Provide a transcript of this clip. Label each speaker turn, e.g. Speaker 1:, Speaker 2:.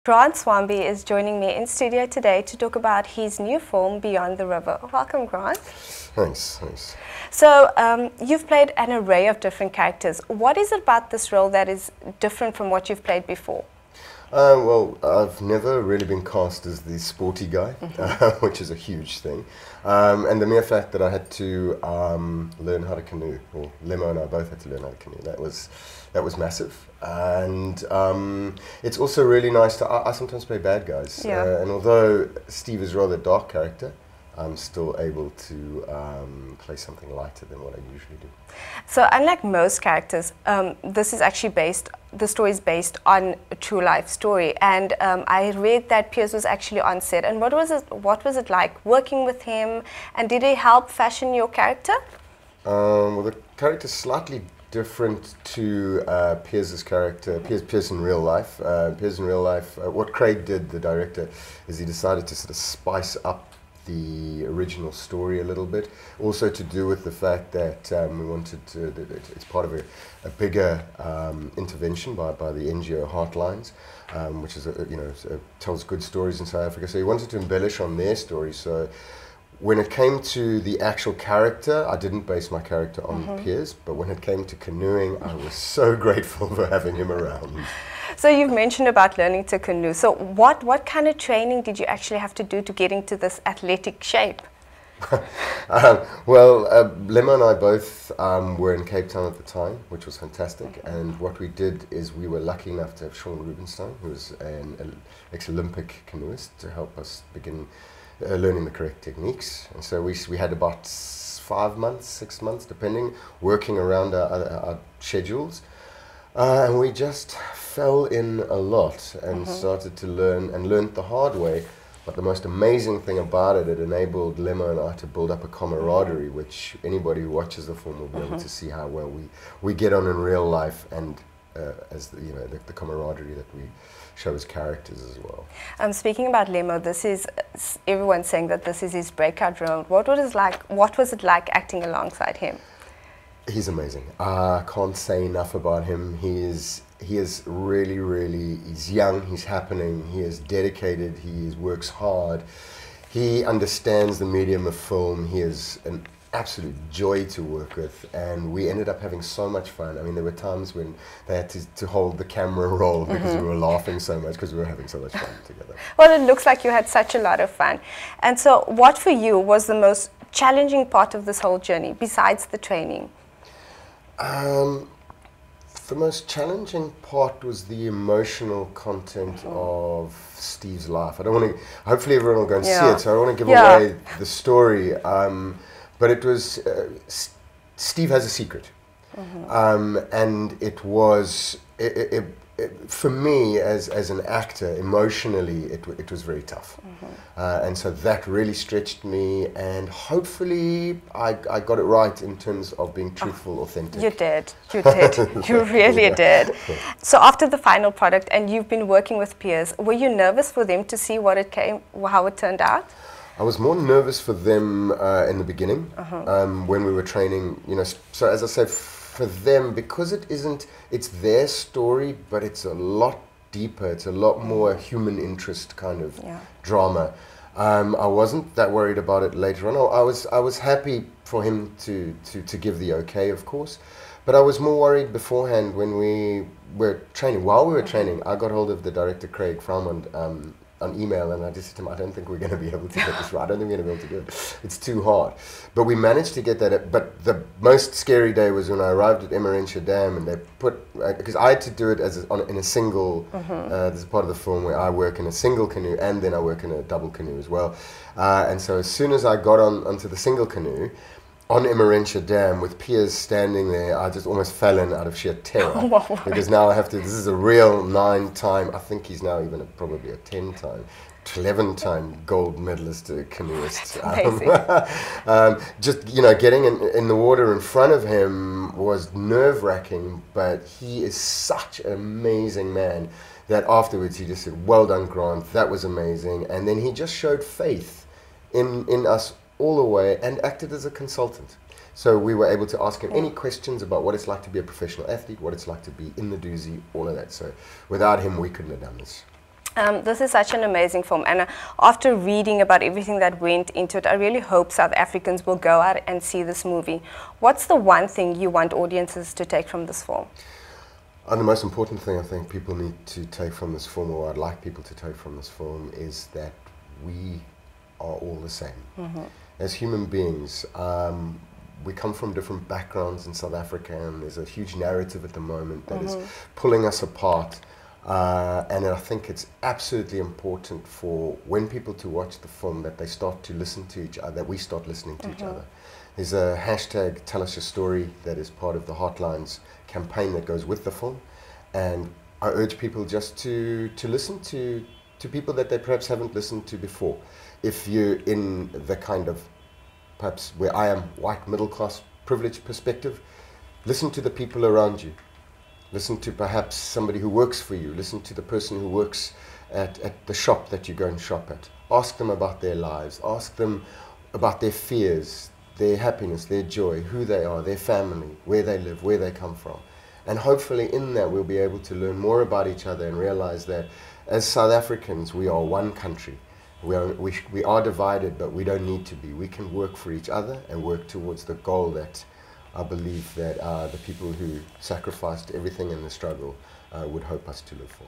Speaker 1: Grant Swanby is joining me in studio today to talk about his new film, Beyond the River. Welcome, Grant.
Speaker 2: Thanks.
Speaker 1: So, you've played an array of different characters. What is it about this role that is different from what you've played before?
Speaker 2: Well, I've never really been cast as the sporty guy, which is a huge thing. And the mere fact that I had to learn how to canoe, or Lemo and I both had to learn how to canoe, that was massive. And it's also really nice to, I sometimes play bad guys.
Speaker 1: Yeah.
Speaker 2: And although Steve is a rather dark character, I'm still able to play something lighter than what I usually do.
Speaker 1: So, unlike most characters, this is actually the story is based on a true life story. And I read that Piers was actually on set. And what was it like working with him? And did he help fashion your character?
Speaker 2: Well, the character's slightly different to Piers's character, Piers in real life. Piers in real life, what Craig did, the director, is he decided to sort of spice up the original story a little bit, also to do with the fact that we wanted to, it's part of a bigger intervention by the NGO Heartlines, which is tells good stories in South Africa. So he wanted to embellish on their story. So when it came to the actual character, I didn't base my character on Piers, but when it came to canoeing, I was so grateful for having him around.
Speaker 1: So you've mentioned about learning to canoe. So what kind of training did you actually have to do to get into this athletic shape?
Speaker 2: Lemo and I both were in Cape Town at the time, which was fantastic. And what we did is we were lucky enough to have Sean Rubenstein, who was an ex-Olympic canoeist, to help us begin learning the correct techniques. And so we had about 5 months, 6 months, depending, working around our schedules. And we just fell in a lot and started to learn, and learned the hard way. But the most amazing thing about it, it enabled Lemo and I to build up a camaraderie, which anybody who watches the film will be able to see how well we get on in real life, and as the camaraderie that we show as characters as well.
Speaker 1: Speaking about Lemo, everyone's saying that this is his breakout role. What was it like acting alongside him?
Speaker 2: He's amazing. I can't say enough about him. He is really, he's young, he's happening, he is dedicated, he works hard. He understands the medium of film. He is an absolute joy to work with, and we ended up having so much fun. I mean, there were times when they had to hold the camera roll because we were laughing so much because we were having so much fun together. Well,
Speaker 1: it looks like you had such a lot of fun. And so what for you was the most challenging part of this whole journey, besides the training?
Speaker 2: The most challenging part was the emotional content of Steve's life. I don't want to, hopefully everyone will go and see it, so I don't want to give away the story. But it was, Steve has a secret. And it was, for me as an actor, emotionally, it was very tough. And so that really stretched me, and hopefully I got it right in terms of being truthful, authentic.
Speaker 1: You did. You really did. So after the final product, and you've been working with Piers, were you nervous for them to see how it turned out?
Speaker 2: I was more nervous for them in the beginning, when we were training, so as I said, for them, because it's their story, but it's a lot deeper, it's a lot more human interest kind of drama. I wasn't that worried about it later on. I was happy for him to give the okay, of course, but I was more worried beforehand when we were training. While we were training, I got hold of the director, Craig Fromond, on email, and I just said to him, I don't think we're going to be able to get this right. I don't think we're going to be able to do it. It's too hard. But we managed to get that. But the most scary day was when I arrived at Emmarentia Dam, and they because I had to do it in a single, there's a part of the film where I work in a single canoe, and then I work in a double canoe as well. And so as soon as I got onto the single canoe, on Emmarentia Dam with Piers standing there, I just almost fell in out of sheer terror. Because now I have to, this is a real 9-time, I think he's now even probably a 10-time, 11-time gold medalist canoeist. Just, getting in the water in front of him was nerve-wracking, but he is such an amazing man that afterwards he just said, well done, Grant, that was amazing. And then he just showed faith in us all the way, and acted as a consultant. So we were able to ask him any questions about what it's like to be a professional athlete, what it's like to be in the doozy, all of that. So without him, we couldn't have done this.
Speaker 1: This is such an amazing film, and after reading about everything that went into it, I really hope South Africans will go out and see this movie. What's the one thing you want audiences to take from this film?
Speaker 2: And the most important thing I think people need to take from this film, or I'd like people to take from this film, is that we are all the same. As human beings, we come from different backgrounds in South Africa, and there's a huge narrative at the moment that is pulling us apart. And I think it's absolutely important for when people to watch the film that they start to listen to each other, that we start listening to each other. There's a hashtag, Tell Us Your Story, that is part of the Hotlines campaign that goes with the film. And I urge people just to listen to people that they perhaps haven't listened to before. If you're in the kind of, perhaps where I am, white, middle class, privileged perspective, listen to the people around you. Listen to perhaps somebody who works for you. Listen to the person who works at the shop that you go and shop at. Ask them about their lives. Ask them about their fears, their happiness, their joy, who they are, their family, where they live, where they come from. And hopefully in that we'll be able to learn more about each other and realize that as South Africans we are one country. We are divided, but we don't need to be. We can work for each other and work towards the goal that I believe that the people who sacrificed everything in the struggle would hope us to live for.